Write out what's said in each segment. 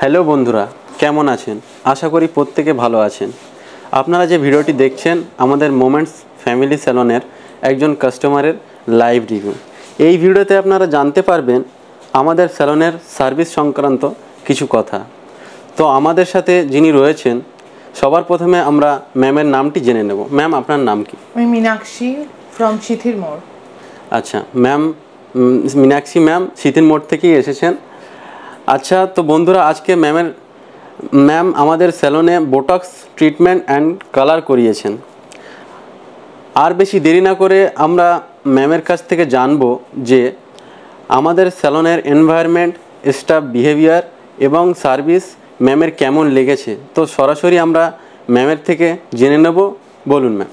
Hello বন্ধুরা, কেমন আছেন? আশা করি প্রত্যেকে ভালো আছেন। আপনারা যে ভিডিওটি দেখছেন আমাদের মোমেন্টস ফ্যামিলি স্যালনের একজন কাস্টমারের লাইভ রিভিউ। এই ভিডিওতে আপনারা জানতে পারবেন আমাদের স্যালনের সার্ভিস সংক্রান্ত কিছু কথা। তো আমাদের সাথে যিনি রয়েছেন সবার প্রথমে আমরা ম্যামের নামটি জেনে নেব। ম্যাম, আপনার নাম কি? আমি মীনাক্ষী ফ্রম সিথির মোড়। আচ্ছা ম্যাম, মীনাক্ষী ম্যাম সিথির মোড় থেকেই এসেছেন। আচ্ছা, তো বন্ধুরা আজকে ম্যাম আমাদের স্যালনে বোটক্স ট্রিটমেন্ট অ্যান্ড কালার করিয়েছেন। আর বেশি দেরি না করে আমরা ম্যামের কাছ থেকে জানবো যে আমাদের স্যালনের এনভায়রনমেন্ট, স্টাফ বিহেভিয়ার এবং সার্ভিস ম্যামের কেমন লেগেছে। তো সরাসরি আমরা ম্যামের থেকে জেনে নেব। বলুন ম্যাম।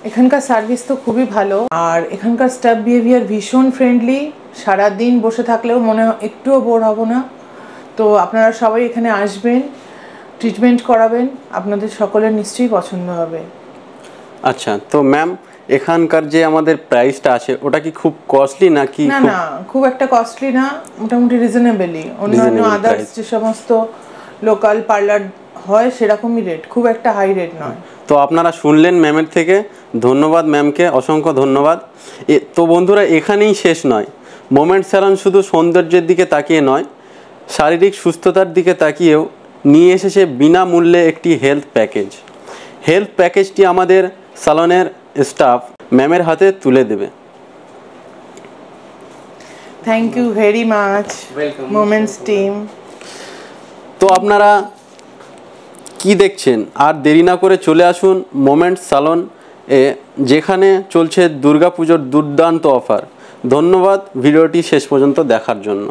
এখানকার সার্ভিস তো খুবই ভালো, আর এখানকার স্টাফ বিহেভিয়ার ভীষণ ফ্রেন্ডলি। সারাদিন বসে থাকলেও মনে একটুও বোর হব না। তো আপনারা সবাই এখানে আসবেন, ট্রিটমেন্ট করাবেন, আপনাদের সকলের নিশ্চয়ই পছন্দ হবে। আচ্ছা, তো ম্যাম এখানকার যে আমাদের প্রাইসটা আছে ওটা কি খুব কস্টলি নাকি? না না, খুব একটা কস্টলি না, মোটামুটি রিজনেবলই। অন্যান্য আদার্স যে সমস্ত লোকাল পার্লার হয় সেরকমই রেট, খুব একটা হাই রেট নয়। তো আপনারা শুনলেন ম্যামের থেকে। ধন্যবাদ ম্যামকে, অসংখ্য ধন্যবাদ। তো বন্ধুরা, এখানেই শেষ নয়। মোমেন্ট স্যালন শুধু সৌন্দর্যের দিকে তাকিয়ে নয়, শারীরিক সুস্থতার দিকে তাকিয়েও নিয়ে এসেছে বিনামূল্যে একটি হেলথ প্যাকেজ। হেলথ প্যাকেজটি আমাদের স্যালনের স্টাফ ম্যামের হাতে তুলে দেবে। Thank you very much moments team. তো আপনারা কি দেখছেন? আর দেরি না করে চলে আসুন মোমেন্টস স্যালন এ, যেখানে চলছে দুর্গাপুজোর দুর্দান্ত অফার। ধন্যবাদ ভিডিওটি শেষ পর্যন্ত দেখার জন্য।